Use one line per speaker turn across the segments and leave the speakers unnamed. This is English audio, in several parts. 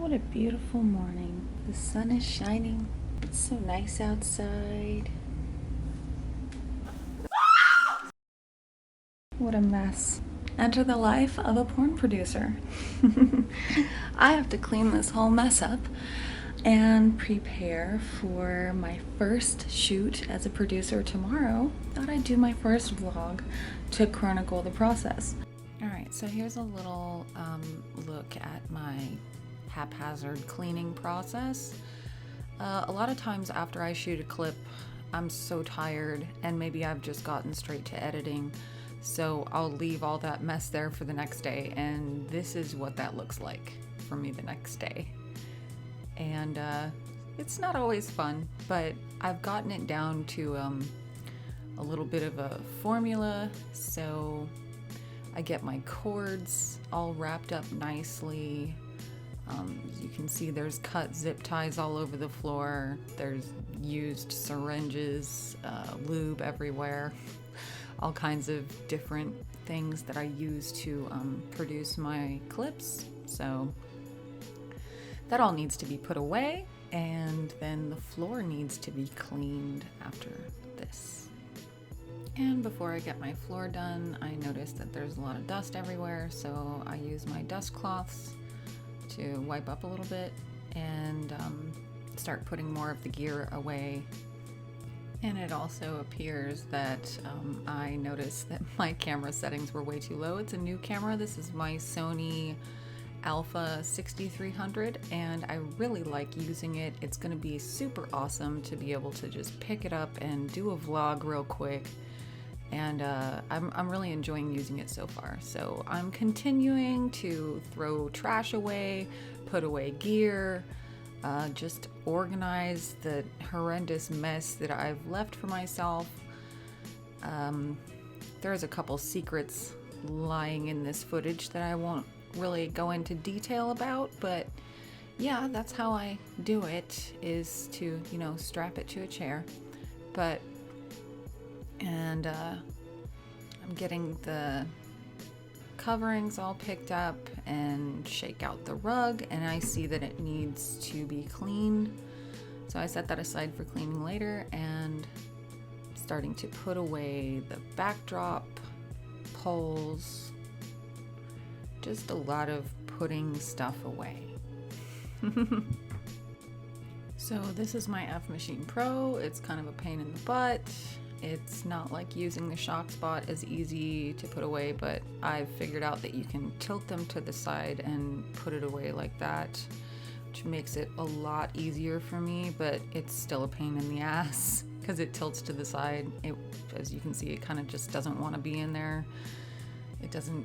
What a beautiful morning. The sun is shining. It's so nice outside. What a mess. Enter the life of a porn producer. I have to clean this whole mess up and prepare for my first shoot as a producer tomorrow. Thought I'd do my first vlog to chronicle the process. Alright, so here's a little look at my haphazard cleaning process. A lot of times after I shoot a clip, I'm so tired and maybe I've just gotten straight to editing, so I'll leave all that mess there for the next day, and this is what that looks like for me the next day. And it's not always fun, but I've gotten it down to a little bit of a formula, so I get my cords all wrapped up nicely. As you can see, there's cut zip ties all over the floor. There's used syringes, lube everywhere, all kinds of different things that I use to produce my clips. So that all needs to be put away, and then the floor needs to be cleaned after this. And before I get my floor done, I noticed that there's a lot of dust everywhere, so I use my dust cloths to wipe up a little bit and start putting more of the gear away. And it also appears that I noticed that my camera settings were way too low. It's a new camera. This is my Sony Alpha 6300, and I really like using it. It's going to be super awesome to be able to just pick it up and do a vlog real quick. And I'm really enjoying using it so far. So I'm continuing to throw trash away, put away gear, just organize the horrendous mess that I've left for myself. There's a couple secrets lying in this footage that I won't really go into detail about, but yeah, that's how I do it, is to, strap it to a chair. And I'm getting the coverings all picked up and shake out the rug, and I see that it needs to be cleaned. So I set that aside for cleaning later, and starting to put away the backdrop, poles, just a lot of putting stuff away. So this is my F Machine Pro. It's kind of a pain in the butt. It's not like using the shock spot as easy to put away, but I've figured out that you can tilt them to the side and put it away like that, which makes it a lot easier for me, but it's still a pain in the ass because it tilts to the side. As you can see, it kind of just doesn't want to be in there. It doesn't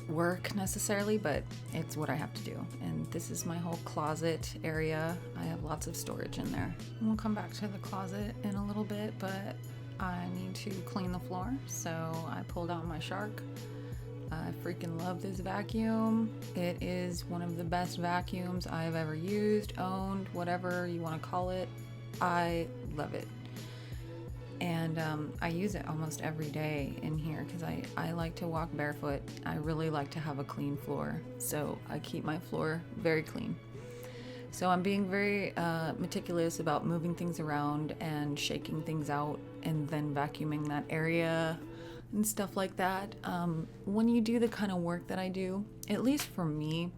work necessarily, but it's what I have to do. And this is my whole closet area. I have lots of storage in there. And we'll come back to the closet in a little bit, but I need to clean the floor, so I pulled out my Shark. I freaking love this vacuum. It is one of the best vacuums I've ever used, owned, whatever you want to call it. I love it. And I use it almost every day in here because I like to walk barefoot. I really like to have a clean floor, so I keep my floor very clean. So I'm being very meticulous about moving things around and shaking things out and then vacuuming that area and stuff like that. When you do the kind of work that I do, at least for me,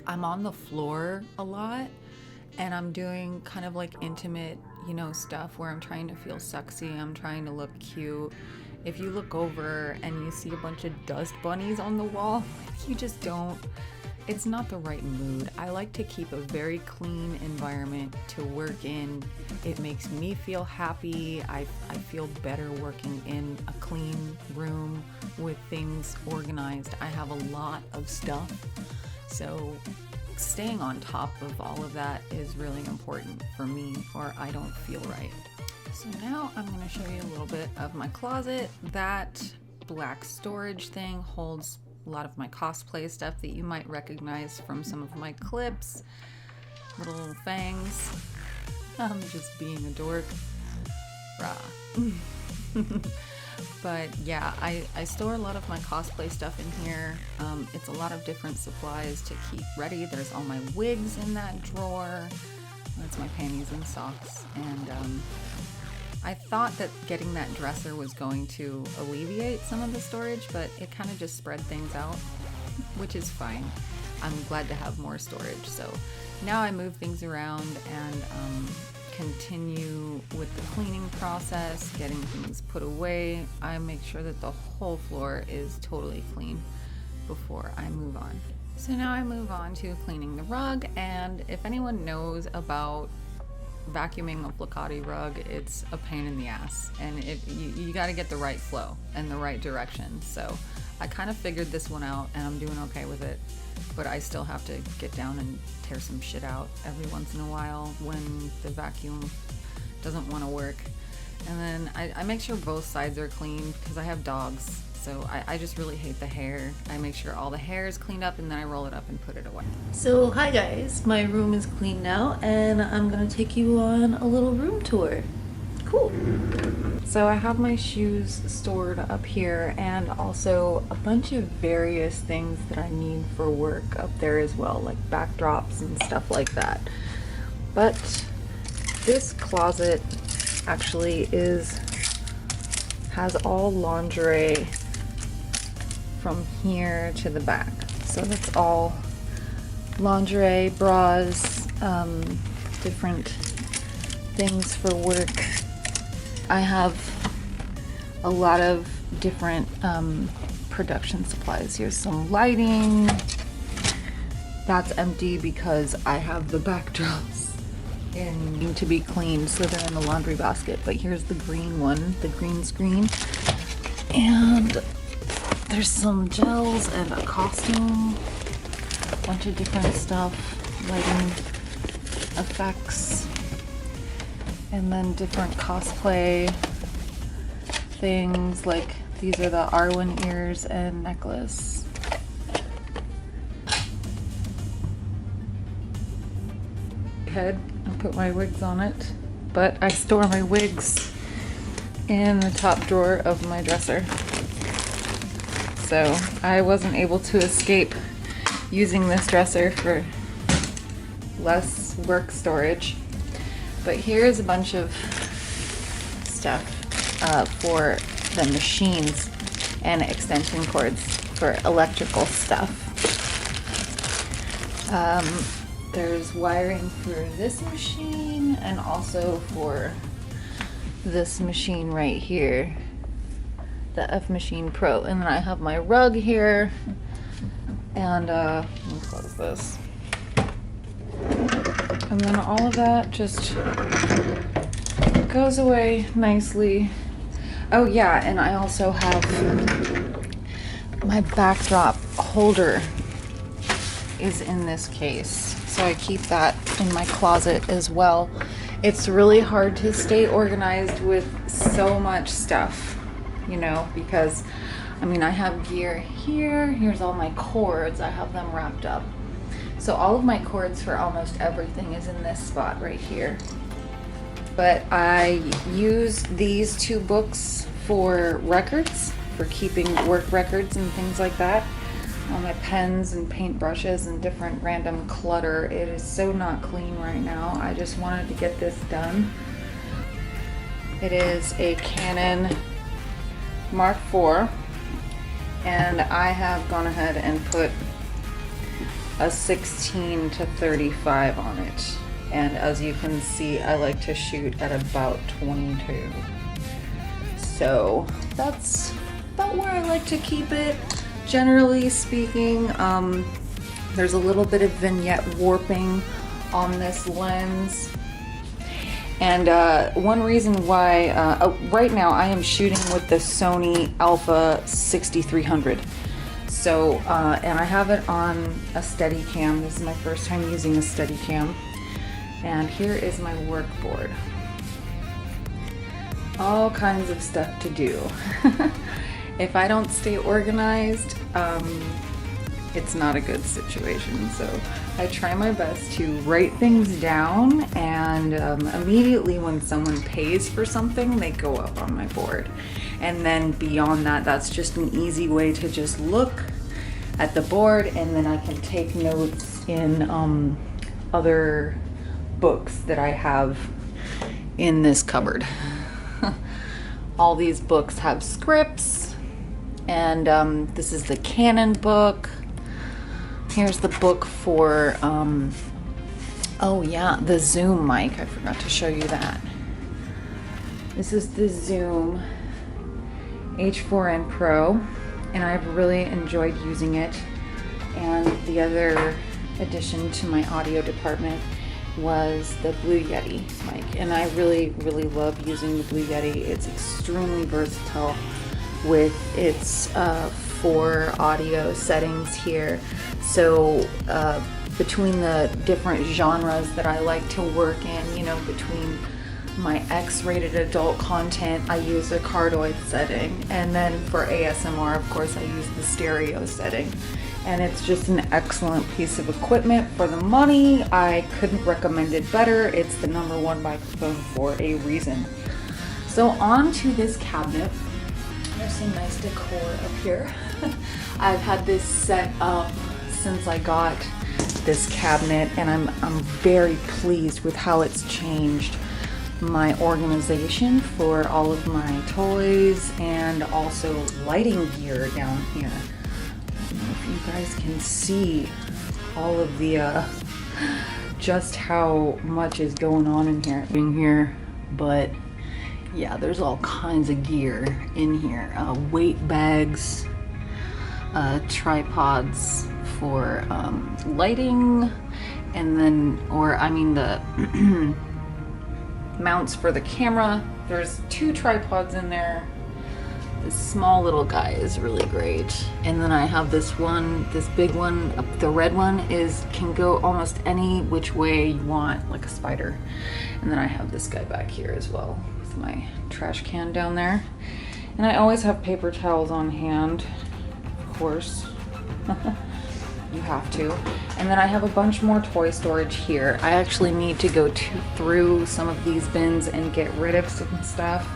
I'm on the floor a lot, and I'm doing kind of like intimate, stuff where I'm trying to feel sexy, I'm trying to look cute. If you look over and you see a bunch of dust bunnies on the wall, you just don't. It's not the right mood. I like to keep a very clean environment to work in. It makes me feel happy. I feel better working in a clean room with things organized. I have a lot of stuff, so staying on top of all of that is really important for me, or I don't feel right. So now I'm going to show you a little bit of my closet. That black storage thing holds a lot of my cosplay stuff that you might recognize from some of my clips. Little fangs. I'm just being a dork. Rah. But yeah, I store a lot of my cosplay stuff in here. It's a lot of different supplies to keep ready. There's all my wigs in that drawer. That's my panties and socks. And I thought that getting that dresser was going to alleviate some of the storage, but it kind of just spread things out, which is fine. I'm glad to have more storage. So now I move things around and continue with the cleaning process, getting things put away. I make sure that the whole floor is totally clean before I move on. So now I move on to cleaning the rug, and if anyone knows about vacuuming a flicati rug, it's a pain in the ass, and you got to get the right flow and the right direction. So I kind of figured this one out and I'm doing okay with it, but I still have to get down and tear some shit out every once in a while when the vacuum doesn't want to work. And then I make sure both sides are clean because I have dogs, so I just really hate the hair. I make sure all the hair is cleaned up and then I roll it up and put it away. So hi guys, my room is clean now and I'm gonna take you on a little room tour. Cool. So I have my shoes stored up here and also a bunch of various things that I need for work up there as well, like backdrops and stuff like that. But this closet actually has all lingerie from here to the back. So that's all lingerie, bras, different things for work. I have a lot of different production supplies. Here's some lighting. That's empty because I have the backdrops and need to be cleaned, so they're in the laundry basket. But here's the green one, the green screen. And there's some gels and a costume, a bunch of different stuff, lighting effects, and then different cosplay things, like these are the Arwen ears and necklace. Head and put my wigs on it, but I store my wigs in the top drawer of my dresser. So I wasn't able to escape using this dresser for less work storage. But here's a bunch of stuff for the machines and extension cords for electrical stuff. There's wiring for this machine and also for this machine right here, the F Machine Pro. And then I have my rug here, and let me close this. And then all of that just goes away nicely. Oh yeah, and I also have my backdrop holder is in this case. So I keep that in my closet as well. It's really hard to stay organized with so much stuff, you know, because I mean, I have gear here. Here's all my cords. I have them wrapped up. So all of my cords for almost everything is in this spot right here. But I use these two books for records, for keeping work records and things like that. All my pens and paintbrushes and different random clutter. It is so not clean right now. I just wanted to get this done. It is a Canon Mark IV, and I have gone ahead and put a 16 to 35 on it. And as you can see, I like to shoot at about 22. So that's about where I like to keep it. Generally speaking, there's a little bit of vignette warping on this lens. And one reason why, right now I am shooting with the Sony Alpha 6300. So, and I have it on a Steadicam. This is my first time using a Steadicam. And here is my work board. All kinds of stuff to do. If I don't stay organized, it's not a good situation. So I try my best to write things down, and immediately when someone pays for something, they go up on my board. And then beyond that, that's just an easy way to just look at the board, and then I can take notes in other books that I have in this cupboard. All these books have scripts, and this is the Canon book. Here's the book for, oh yeah, the Zoom mic. I forgot to show you that. This is the Zoom H4n Pro, and I've really enjoyed using it. And the other addition to my audio department was the Blue Yeti mic, and I really love using the Blue Yeti. It's extremely versatile with its 4 audio settings here. So between the different genres that I like to work in, you know, between my X-rated adult content, I use a cardioid setting, and then for ASMR, of course, I use the stereo setting. And it's just an excellent piece of equipment for the money. I couldn't recommend it better. It's the #1 microphone for a reason. So on to this cabinet. There's some nice decor up here. I've had this set up since I got this cabinet, and I'm very pleased with how it's changed my organization for all of my toys, and also lighting gear down here. I don't know if you guys can see all of the just how much is going on in here, but yeah, there's all kinds of gear in here. Weight bags, tripods for lighting, and then, the mounts for the camera. There's 2 tripods in there. This small little guy is really great. And then I have this one, this big one, the red one can go almost any which way you want, like a spider. And then I have this guy back here as well with my trash can down there. And I always have paper towels on hand, of course. You have to. And then I have a bunch more toy storage here. I actually need to go through some of these bins and get rid of some stuff,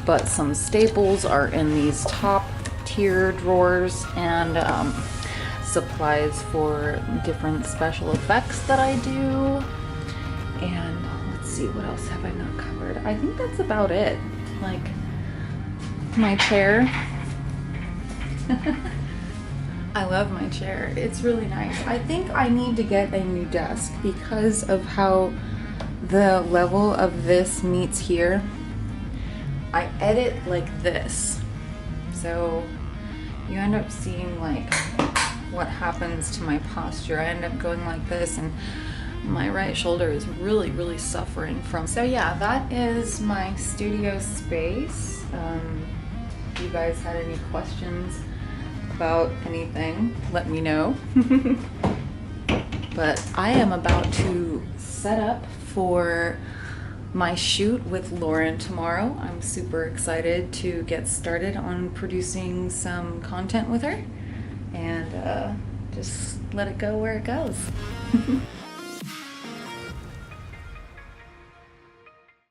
but some staples are in these top tier drawers, and supplies for different special effects that I do. And let's see, what else have I not covered? I think that's about it. Like my chair. I love my chair. It's really nice. I think I need to get a new desk because of how the level of this meets here. I edit like this, so you end up seeing like what happens to my posture. I end up going like this, and my right shoulder is really suffering from. So yeah, that is my studio space. If you guys had any questions about anything, let me know. But I am about to set up for my shoot with Lauren tomorrow. I'm super excited to get started on producing some content with her, and just let it go where it goes.